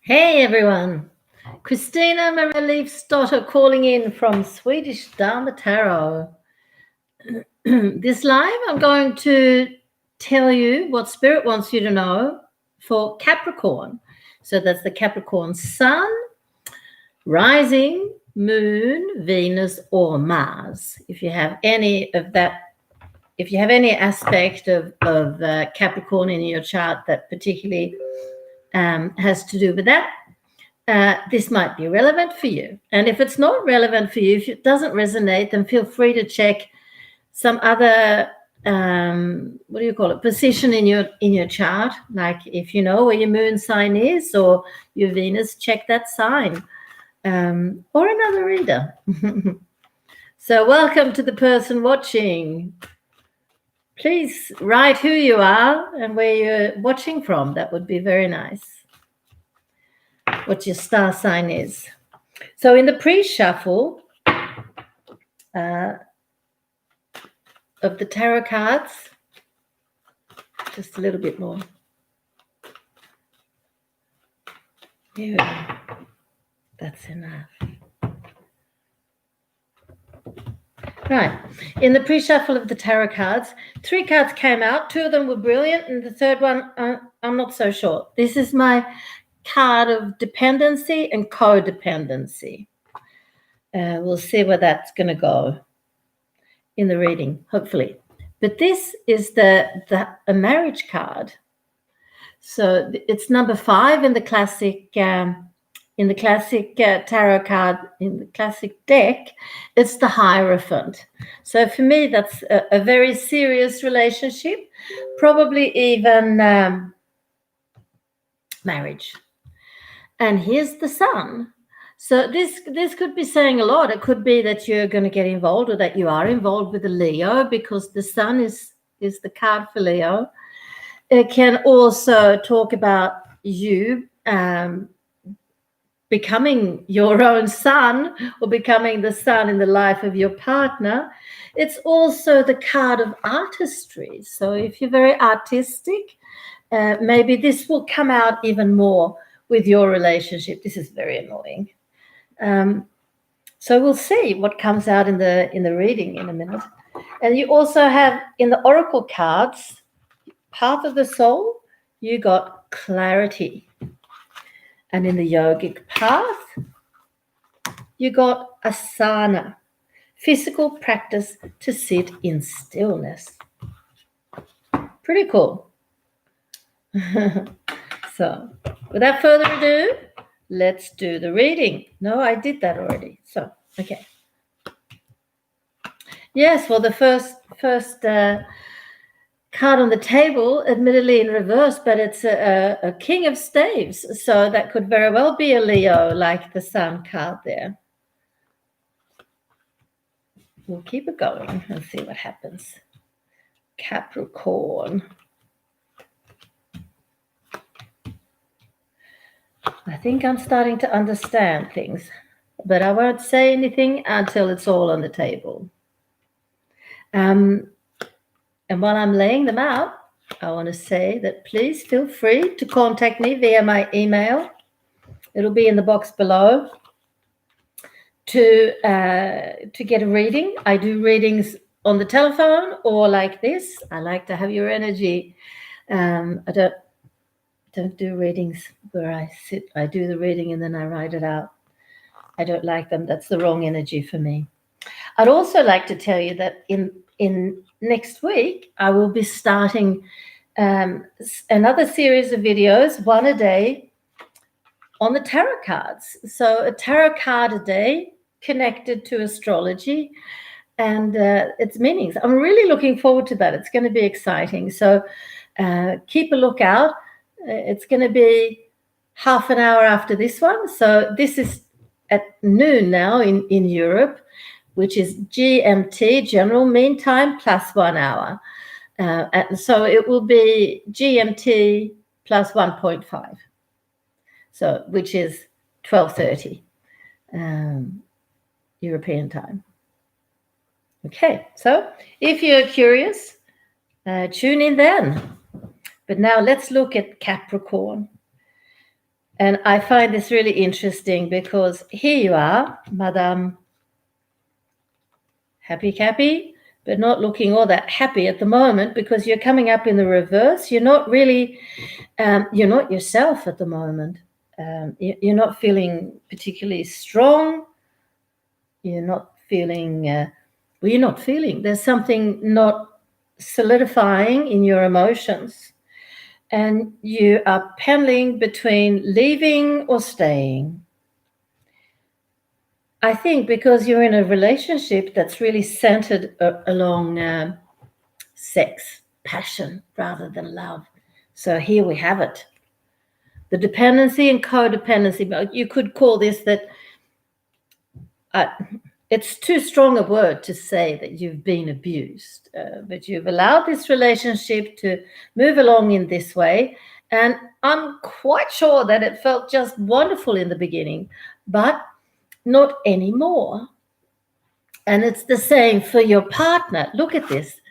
Hey everyone, christinamarialeifsdotter calling in from Swedish Dharma Tarot. This live, I'm going to tell you what Spirit wants you to know for Capricorn. So that's the Capricorn Sun, Rising, Moon, Venus, or Mars. If you have any of that, if you have any aspect of Capricorn in your chart that particularly has to do with that, this might be relevant for you. And if it's not relevant for you, if it doesn't resonate, then feel free to check some other position in your chart. Like if you know where your moon sign is or your Venus, check that sign, or another reader. So welcome to the person watching. Please write who you are and where you're watching from. That would be very nice. What your star sign is. So in the pre-shuffle of the tarot cards, just a little bit more. Here we go. That's enough. Right. In the pre-shuffle of the tarot cards, 3 cards came out. 2 of them were brilliant, and the third one, I'm not so sure. This is my card of dependency and codependency. We'll see where that's going to go in the reading, hopefully. But this is a marriage card. So it's number 5 in the classic tarot card, in the classic deck. It's the Hierophant. So for me, that's a very serious relationship, probably even marriage. And here's the Sun. So this could be saying a lot. It could be that you're going to get involved, or that you are involved with a Leo, because the Sun is the card for Leo. It can also talk about you becoming your own sun, or becoming the sun in the life of your partner. It's also the card of artistry. So if you're very artistic, maybe this will come out even more with your relationship. This is very annoying. So we'll see what comes out in the reading in a minute. And you also have in the oracle cards, Path of the Soul, you got clarity. And in the yogic path, you got asana, physical practice to sit in stillness. Pretty cool. So without further ado, let's do the reading. No, I did that already. So, okay. Yes, well, the first card on the table, admittedly in reverse, but it's a King of Staves. So that could very well be a Leo, like the Sun card there. We'll keep it going and see what happens. Capricorn. I think I'm starting to understand things, but I won't say anything until it's all on the table. And while I'm laying them out, I want to say that please feel free to contact me via my email. It'll be in the box below to get a reading. I do readings on the telephone or like this. I like to have your energy. I don't do readings where I sit. I do the reading and then I write it out. I don't like them. That's the wrong energy for me. I'd also like to tell you that in next week, I will be starting another series of videos, one a day, on the tarot cards. So a tarot card a day connected to astrology and its meanings. I'm really looking forward to that. It's going to be exciting. So keep a lookout. It's going to be half an hour after this one. So this is at noon now in Europe, which is GMT, General Mean Time, plus 1 hour. And so it will be GMT plus 1.5, so which is 12:30 European time. Okay, so if you're curious, tune in then. But now let's look at Capricorn. And I find this really interesting because here you are, Madame Happy Cappy, but not looking all that happy at the moment because you're coming up in the reverse. You're not really, you're not yourself at the moment. You're not feeling particularly strong. You're not feeling, you're not feeling. There's something not solidifying in your emotions. And you are pendling between leaving or staying. I think because you're in a relationship that's really centered along sex, passion, rather than love. So here we have it. The dependency and codependency, but you could call this that it's too strong a word to say that you've been abused, but you've allowed this relationship to move along in this way. And I'm quite sure that it felt just wonderful in the beginning, but not anymore. And it's the same for your partner. Look at this.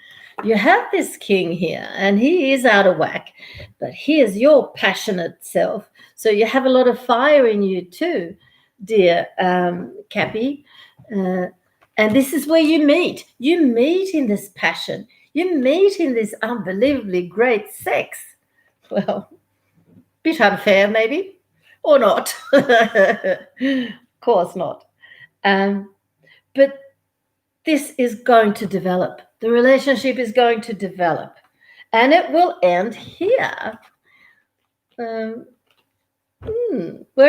You have this king here, and he is out of whack, but here's your passionate self. So you have a lot of fire in you too, dear Cappy. And this is where you meet. You meet in this passion. You meet in this unbelievably great sex. Well, bit unfair maybe, or not. Of course not. But this is going to develop. The relationship is going to develop, and it will end here, where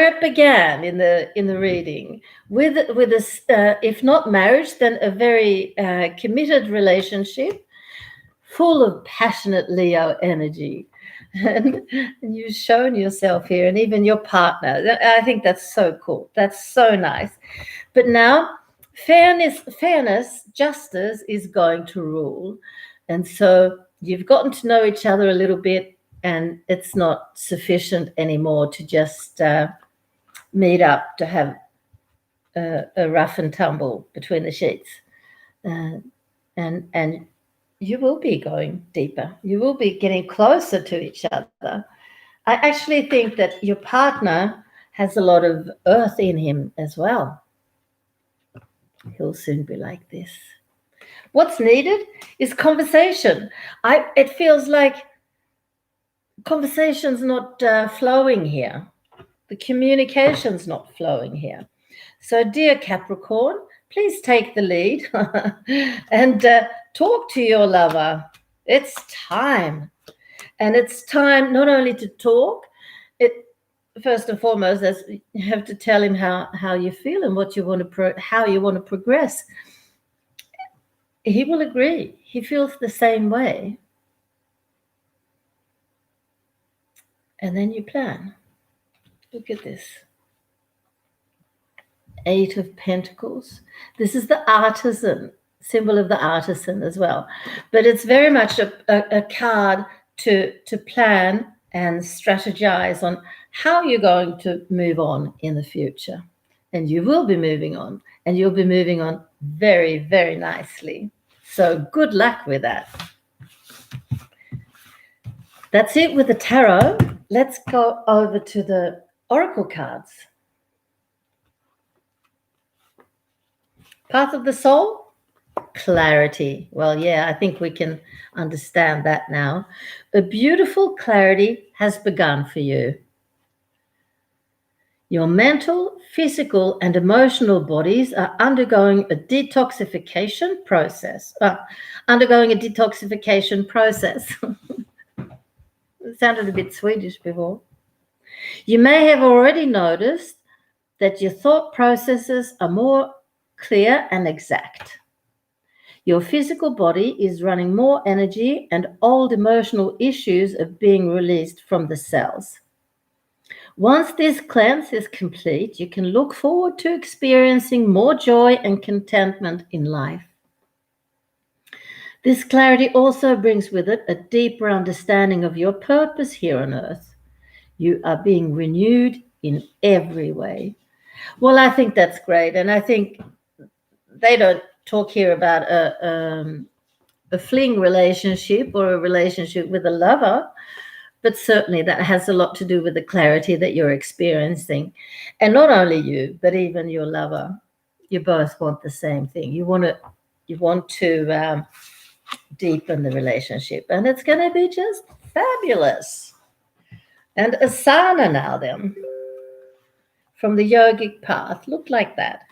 it began in the reading, with a, if not marriage, then a very committed relationship, full of passionate Leo energy. And you've shown yourself here, and even your partner. I think that's so cool. That's so nice. But now, fairness, justice is going to rule. And so you've gotten to know each other a little bit, and it's not sufficient anymore to just meet up to have a rough and tumble between the sheets. And you will be going deeper. You will be getting closer to each other. I actually think that your partner has a lot of earth in him as well. He'll soon be like this. What's needed is conversation. It feels like conversation's not flowing here. The communication's not flowing here. So, dear Capricorn, please take the lead and talk to your lover. It's time. And it's time not only to talk, first and foremost, as you have to tell him how you feel and what you want to how you want to progress. He will agree. He feels the same way. And then you plan. Look at this. 8 of Pentacles. This is the artisan, symbol of the artisan as well. But it's very much a card to plan and strategize on how you're going to move on in the future. And you will be moving on, and you'll be moving on very, very nicely. So good luck with that. That's it with the tarot. Let's go over to the oracle cards. Path of the soul, clarity. Well, yeah, I think we can understand that now. A beautiful clarity has begun for you. Your mental, physical, and emotional bodies are undergoing a detoxification process. It sounded a bit Swedish before. You may have already noticed that your thought processes are more clear and exact. Your physical body is running more energy, and old emotional issues are being released from the cells. Once this cleanse is complete, you can look forward to experiencing more joy and contentment in life. This clarity also brings with it a deeper understanding of your purpose here on earth. You are being renewed in every way. Well, I think that's great. And I think they don't talk here about a fling relationship or a relationship with a lover. But certainly that has a lot to do with the clarity that you're experiencing. And not only you, but even your lover. You both want the same thing. You want to deepen the relationship, and it's going to be just fabulous. And asana now then, from the yogic path, look like that.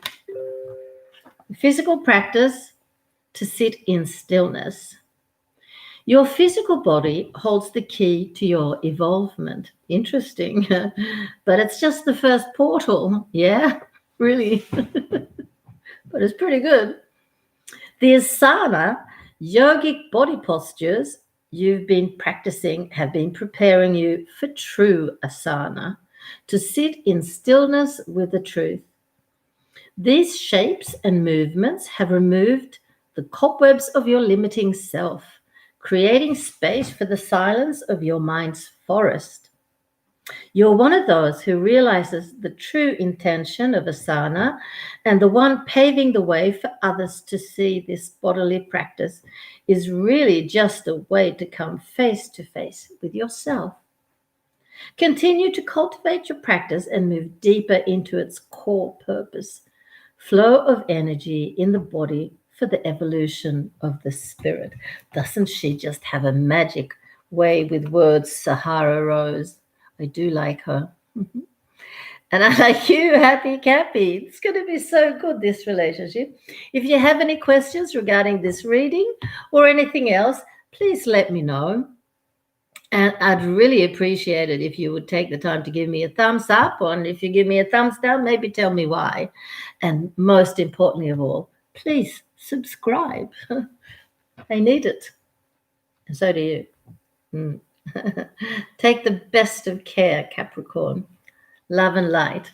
Physical practice to sit in stillness. Your physical body holds the key to your evolvement. Interesting, but it's just the first portal. Yeah, really. But it's pretty good. The asana, yogic body postures you've been practicing have been preparing you for true asana, to sit in stillness with the truth. These shapes and movements have removed the cobwebs of your limiting self, creating space for the silence of your mind's forest. You're one of those who realizes the true intention of asana and the one paving the way for others to see this bodily practice is really just a way to come face to face with yourself. Continue to cultivate your practice and move deeper into its core purpose, flow of energy in the body for the evolution of the spirit. Doesn't she just have a magic way with words, Sahara Rose? I do like her. And I like you, Happy Cappy. It's going to be so good, this relationship. If you have any questions regarding this reading or anything else, please let me know. And I'd really appreciate it if you would take the time to give me a thumbs up, and if you give me a thumbs down, maybe tell me why. And most importantly of all, please subscribe. I need it. And so do you. Take the best of care, Capricorn. Love and light.